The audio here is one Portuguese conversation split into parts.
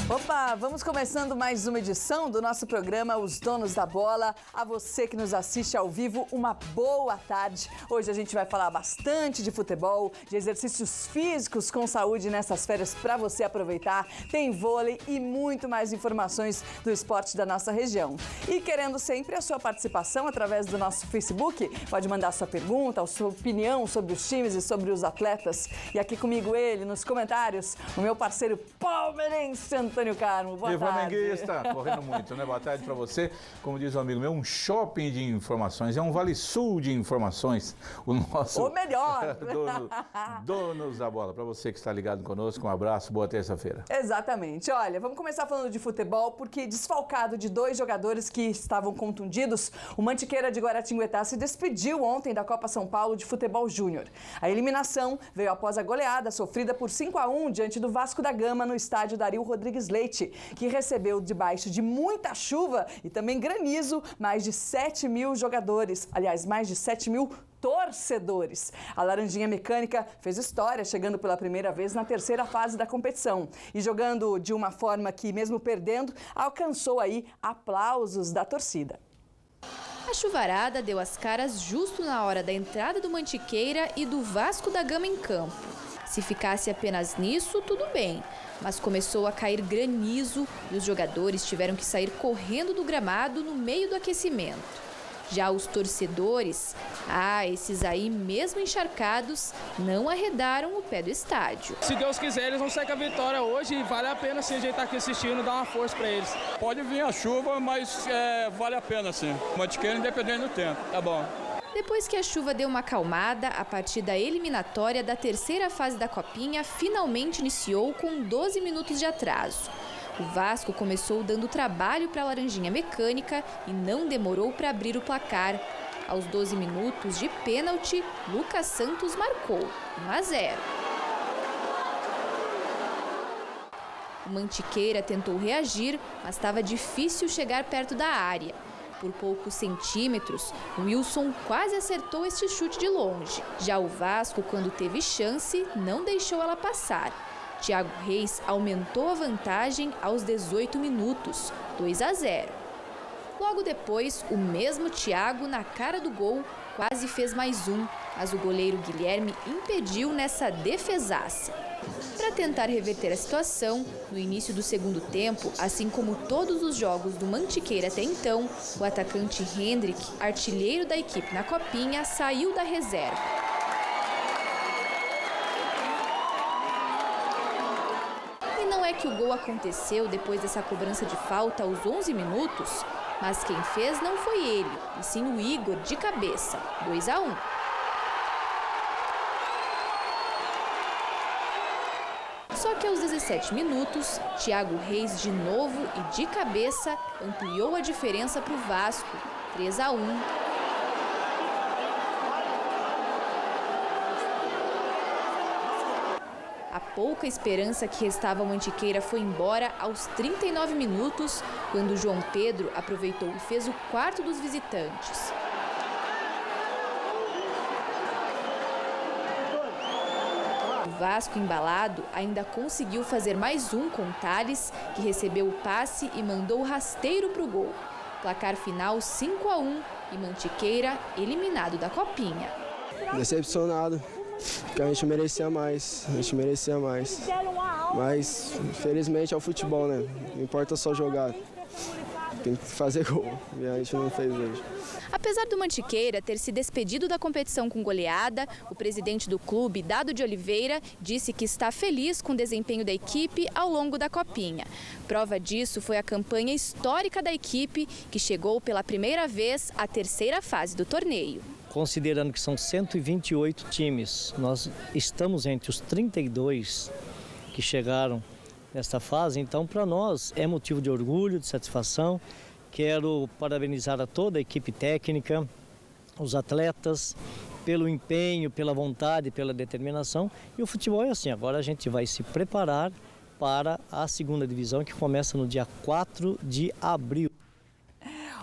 Opa, vamos começando mais uma edição do nosso programa Os Donos da Bola. A você que nos assiste ao vivo, uma boa tarde. Hoje a gente vai falar bastante de futebol, de exercícios físicos com saúde nessas férias para você aproveitar. Tem vôlei e muito mais informações do esporte da nossa região. E querendo sempre a sua participação através do nosso Facebook, pode mandar sua pergunta, a sua opinião sobre os times e sobre os atletas. E aqui comigo ele, nos comentários, o meu parceiro palmeirense, Antônio Carmo. Boa tarde. Flamenguista, correndo muito, né? Boa tarde para você. Como diz um amigo meu, um shopping de informações, é um Vale Sul de informações. O nosso... Ou melhor. Donos da Bola. Para você que está ligado conosco, um abraço, boa terça-feira. Exatamente. Olha, vamos começar falando de futebol, porque desfalcado de 2 jogadores que estavam contundidos, o Mantiqueira de Guaratinguetá se despediu ontem da Copa São Paulo de Futebol Júnior. A eliminação veio após a goleada sofrida por 5-1 diante do Vasco da Gama no estádio Dario Rodrigues Leite, que recebeu debaixo de muita chuva e também granizo mais de 7 mil jogadores, aliás, mais de 7 mil torcedores. A Laranjinha Mecânica fez história, chegando pela primeira vez na 3ª fase da competição e jogando de uma forma que, mesmo perdendo, alcançou aí aplausos da torcida. A chuvarada deu as caras justo na hora da entrada do Mantiqueira e do Vasco da Gama em campo. Se ficasse apenas nisso, tudo bem. Mas começou a cair granizo e os jogadores tiveram que sair correndo do gramado no meio do aquecimento. Já os torcedores, esses aí mesmo encharcados, não arredaram o pé do estádio. Se Deus quiser, eles vão sair com a vitória hoje e vale a pena sim, a gente estar aqui assistindo, dar uma força para eles. Pode vir a chuva, mas vale a pena sim. Mantiqueira independente do tempo, tá bom. Depois que a chuva deu uma acalmada, a partida eliminatória da 3ª fase da Copinha finalmente iniciou com 12 minutos de atraso. O Vasco começou dando trabalho para a Laranjinha Mecânica e não demorou para abrir o placar. Aos 12 minutos de pênalti, Lucas Santos marcou 1-0. O Mantiqueira tentou reagir, mas estava difícil chegar perto da área. Por poucos centímetros, Wilson quase acertou este chute de longe. Já o Vasco, quando teve chance, não deixou ela passar. Thiago Reis aumentou a vantagem aos 18 minutos, 2-0. Logo depois, o mesmo Thiago, na cara do gol, quase fez mais um, mas o goleiro Guilherme impediu nessa defesaça. Para tentar reverter a situação, no início do segundo tempo, assim como todos os jogos do Mantiqueira até então, o atacante Hendrick, artilheiro da equipe na Copinha, saiu da reserva. E não é que o gol aconteceu depois dessa cobrança de falta aos 11 minutos, mas quem fez não foi ele, e sim o Igor de cabeça, 2-1. Só que aos 17 minutos, Thiago Reis de novo e de cabeça ampliou a diferença para o Vasco, 3-1. A pouca esperança que restava ao Mantiqueira foi embora aos 39 minutos, quando João Pedro aproveitou e fez o 4º dos visitantes. O Vasco, embalado, ainda conseguiu fazer mais um com Thales, que recebeu o passe e mandou rasteiro para o gol. Placar final 5-1 e Mantiqueira eliminado da Copinha. Decepcionado, porque a gente merecia mais, Mas, infelizmente, é o futebol, né? Não importa só jogar, tem que fazer gol, e a gente não fez hoje. Apesar do Mantiqueira ter se despedido da competição com goleada, o presidente do clube, Dado de Oliveira, disse que está feliz com o desempenho da equipe ao longo da Copinha. Prova disso foi a campanha histórica da equipe, que chegou pela primeira vez à 3ª fase do torneio. Considerando que são 128 times, nós estamos entre os 32 que chegaram nesta fase, então para nós é motivo de orgulho, de satisfação. Quero parabenizar a toda a equipe técnica, os atletas, pelo empenho, pela vontade, pela determinação. E o futebol é assim, agora a gente vai se preparar para a 2ª divisão, que começa no dia 4 de abril.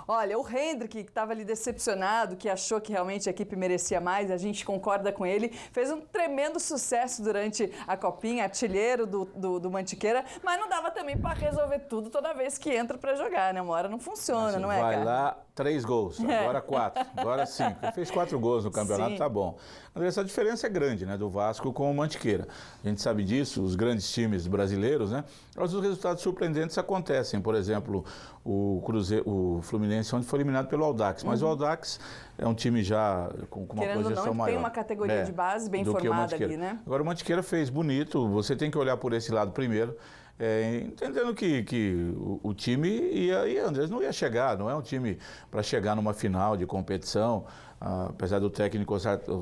Olha, o Hendrick, que estava ali decepcionado, que achou que realmente a equipe merecia mais, a gente concorda com ele, fez um tremendo sucesso durante a Copinha, artilheiro do Mantiqueira, mas não dava também para resolver tudo toda vez que entra para jogar, né? Uma hora não funciona, não é, cara? Vai lá, 3 gols, agora 4, agora 5. Ele fez 4 gols no campeonato, Sim. tá bom. André, essa diferença é grande, né, do Vasco com o Mantiqueira. A gente sabe disso, os grandes times brasileiros, né? Mas os resultados surpreendentes acontecem. Por exemplo, o Fluminense ontem foi eliminado pelo Audax, mas o Audax é um time já com uma Querendo projeção ou não, maior. Tem uma categoria de base bem formada ali, né? Agora o Mantiqueira fez bonito, você tem que olhar por esse lado primeiro. Entendendo que o time ia, Andrés, não ia chegar, não é um time para chegar numa final de competição, apesar do técnico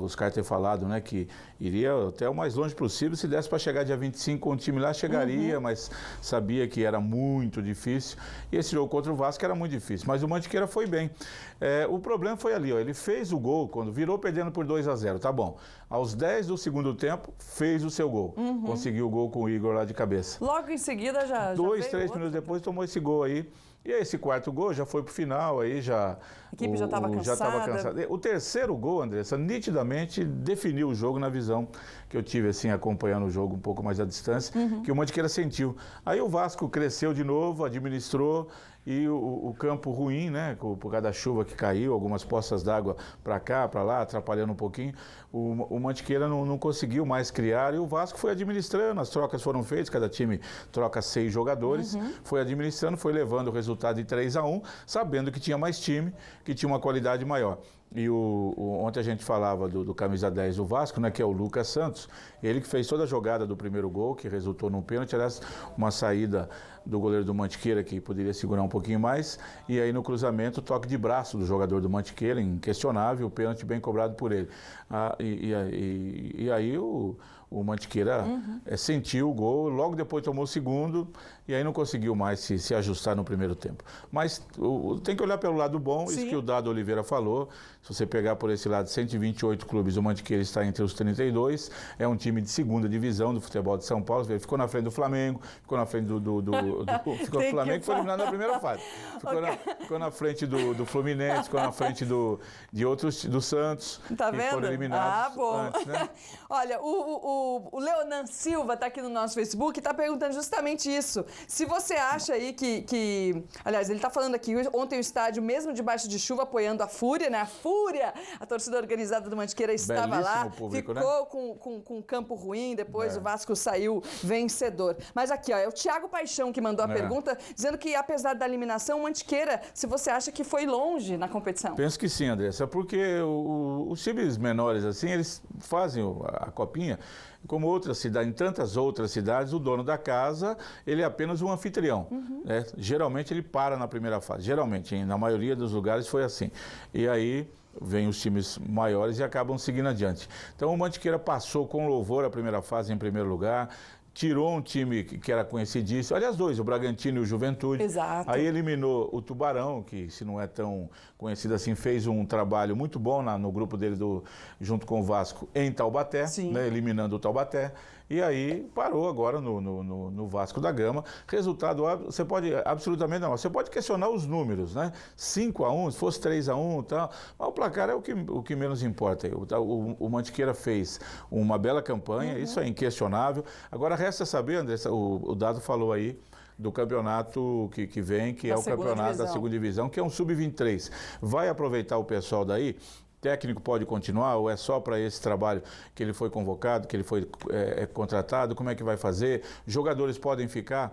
Oscar ter falado, né, que iria até o mais longe possível, se desse para chegar dia 25 com o time lá, chegaria, mas sabia que era muito difícil, e esse jogo contra o Vasco era muito difícil, mas o Mantiqueira foi bem. O problema foi ali, ó, ele fez o gol, quando virou perdendo por 2-0, tá bom, aos 10 do segundo tempo, fez o seu gol, conseguiu o gol com o Igor lá de cabeça. Logo em seguida já 2, 3 minutos depois tomou esse gol aí. E aí esse quarto gol já foi pro final, aí já... A equipe já estava cansada. O terceiro gol, Andressa, nitidamente definiu o jogo na visão que eu tive, assim, acompanhando o jogo um pouco mais à distância, que o Mantiqueira sentiu. Aí o Vasco cresceu de novo, administrou, e o campo ruim, né, por causa da chuva que caiu, algumas poças d'água para cá, para lá, atrapalhando um pouquinho, o Mantiqueira não conseguiu mais criar, e o Vasco foi administrando, as trocas foram feitas, cada time troca 6 jogadores, foi administrando, foi levando o resultado de 3-1, sabendo que tinha mais time, que tinha uma qualidade maior. E ontem a gente falava do camisa 10 do Vasco, né, que é o Lucas Santos, ele que fez toda a jogada do primeiro gol, que resultou num pênalti, aliás, uma saída do goleiro do Mantiqueira, que poderia segurar um pouquinho mais, e aí no cruzamento, toque de braço do jogador do Mantiqueira, inquestionável, o pênalti bem cobrado por ele. E aí o Mantiqueira sentiu o gol, logo depois tomou o segundo, e aí não conseguiu mais se ajustar no primeiro tempo. Mas tem que olhar pelo lado bom, isso que o Dado Oliveira falou, se você pegar por esse lado 128 clubes, o Mantiqueira está entre os 32, é um time de segunda divisão do futebol de São Paulo, ele ficou na frente do Flamengo, ficou na frente ficou no Flamengo, que foi eliminado na primeira fase. Ficou na frente do Fluminense, ficou na frente de outros, do Santos, tá que vendo? foram eliminados antes, né? Olha, o Leonan Silva está aqui no nosso Facebook e está perguntando justamente isso. Se você acha aí que... Aliás, ele está falando aqui, ontem o estádio, mesmo debaixo de chuva, apoiando a Fúria, né? A Fúria, a torcida organizada do Mantiqueira estava belíssimo lá, público, ficou né? com campo ruim, depois o Vasco saiu vencedor. Mas aqui, ó, é o Thiago Paixão que mandou a pergunta, dizendo que apesar da eliminação, o Mantiqueira, se você acha que foi longe na competição. Penso que sim, Andressa, porque os times menores, assim, eles fazem a copinha, como outras cidades, em tantas outras cidades, o dono da casa, ele é apenas um anfitrião. Né? Geralmente ele para na primeira fase, geralmente, na maioria dos lugares foi assim. E aí vem os times maiores e acabam seguindo adiante. Então o Mantiqueira passou com louvor a primeira fase em primeiro lugar, tirou um time que era conhecidíssimo, aliás, dois, o Bragantino e o Juventude. Exato. Aí eliminou o Tubarão, que se não é tão conhecido assim, fez um trabalho muito bom no grupo dele junto com o Vasco em Taubaté, né, eliminando o Taubaté. E aí parou agora no Vasco da Gama. Resultado, você pode, absolutamente não, você pode questionar os números, né? 5-1, se fosse 3-1 e tal, mas o placar é o que menos importa. O Mantiqueira fez uma bela campanha, isso é inquestionável. Agora resta saber, André, o Dado falou aí, do campeonato que vem, que é o campeonato da segunda divisão, que é um sub-23. Vai aproveitar o pessoal daí? Técnico pode continuar ou é só para esse trabalho que ele foi convocado, que ele foi contratado? Como é que vai fazer? Jogadores podem ficar,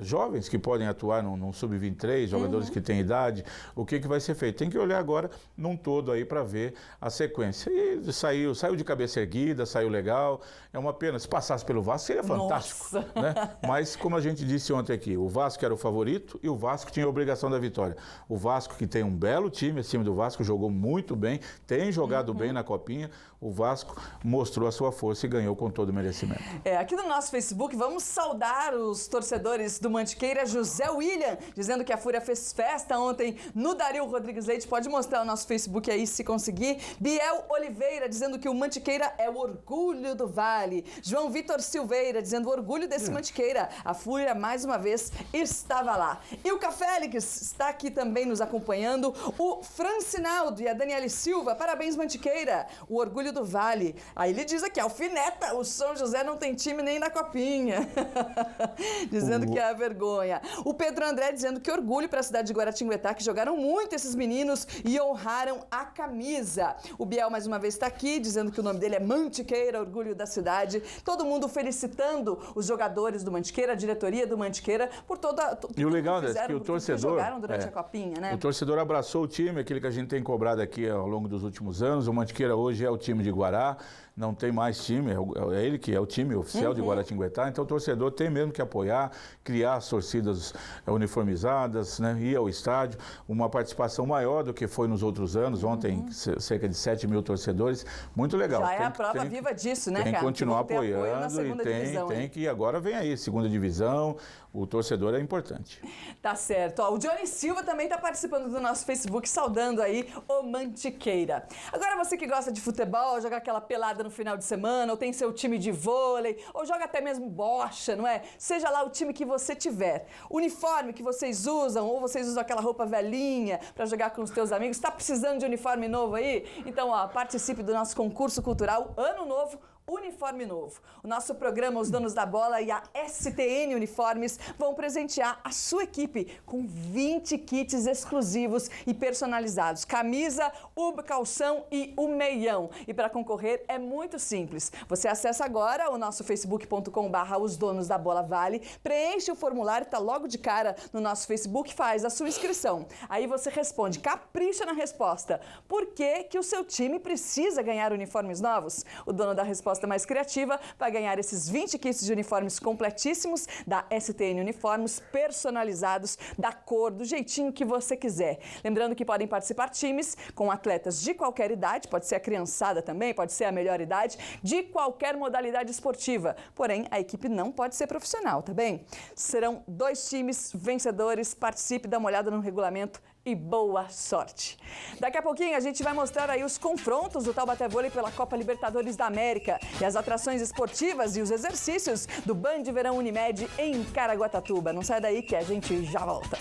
jovens que podem atuar num sub-23, jogadores que têm idade, o que vai ser feito? Tem que olhar agora num todo aí para ver a sequência. E saiu de cabeça erguida, saiu legal, é uma pena. Se passasse pelo Vasco seria fantástico. Né? Mas como a gente disse ontem aqui, o Vasco era o favorito e o Vasco tinha a obrigação da vitória. O Vasco que tem um belo time, esse time do Vasco jogou muito bem, bem, tem jogado bem na Copinha. O Vasco mostrou a sua força e ganhou com todo o merecimento. Aqui no nosso Facebook, vamos saudar os torcedores do Mantiqueira. José William, dizendo que a Fúria fez festa ontem no Dario Rodrigues Leite. Pode mostrar o nosso Facebook aí, se conseguir. Biel Oliveira, dizendo que o Mantiqueira é o orgulho do Vale. João Vitor Silveira, dizendo o orgulho desse Mantiqueira. A Fúria, mais uma vez, estava lá. E o Félix está aqui também nos acompanhando. O Francinaldo e a Daniele Silva, parabéns, Mantiqueira. O orgulho do Vale. Aí ele diz aqui, alfineta, o São José não tem time nem na Copinha. Dizendo que é a vergonha. O Pedro André dizendo que orgulho para a cidade de Guaratinguetá, que jogaram muito esses meninos e honraram a camisa. O Biel mais uma vez está aqui, dizendo que o nome dele é Mantiqueira, orgulho da cidade. Todo mundo felicitando os jogadores do Mantiqueira, a diretoria do Mantiqueira, por toda... E o legal é que o torcedor... jogaram durante a Copinha, né? O torcedor abraçou o time, aquilo que a gente tem cobrado aqui ao longo dos últimos anos. O Mantiqueira hoje é o time de Guará, não tem mais time, é ele que é o time oficial de Guaratinguetá. Então o torcedor tem mesmo que apoiar, criar as torcidas uniformizadas, né? Ir ao estádio, uma participação maior do que foi nos outros anos. Ontem, cerca de 7 mil torcedores. Muito legal. Já é a prova viva disso, né, cara? Tem que continuar apoiando e tem que agora vem aí, segunda divisão. O torcedor é importante. Tá certo. Ó, o Johnny Silva também está participando do nosso Facebook, saudando aí o Mantiqueira. Agora você que gosta de futebol, jogar aquela pelada no final de semana, ou tem seu time de vôlei, ou joga até mesmo bocha, não é? Seja lá o time que você tiver. Uniforme que vocês usam, ou vocês usam aquela roupa velhinha para jogar com os teus amigos. Está precisando de uniforme novo aí? Então, ó, participe do nosso concurso cultural Ano Novo, Uniforme Novo. O nosso programa Os Donos da Bola e a STN Uniformes vão presentear a sua equipe com 20 kits exclusivos e personalizados. Camisa, o calção e o meião. E para concorrer é muito simples. Você acessa agora o nosso facebook.com/Os Donos da Bola Vale, preenche o formulário, está logo de cara no nosso Facebook, faz a sua inscrição. Aí você responde, capricha na resposta. Por que o seu time precisa ganhar uniformes novos? O dono da resposta mais criativa vai ganhar esses 20 kits de uniformes completíssimos da STN Uniformes, personalizados, da cor, do jeitinho que você quiser. Lembrando que podem participar times com atletas de qualquer idade, pode ser a criançada também, pode ser a melhor idade, de qualquer modalidade esportiva. Porém, a equipe não pode ser profissional, tá bem? Serão 2 times vencedores, participe, dá uma olhada no regulamento e boa sorte. Daqui a pouquinho a gente vai mostrar aí os confrontos do Taubaté Vôlei pela Copa Libertadores da América e as atrações esportivas e os exercícios do Band Verão Unimed em Caraguatatuba. Não sai daí que a gente já volta.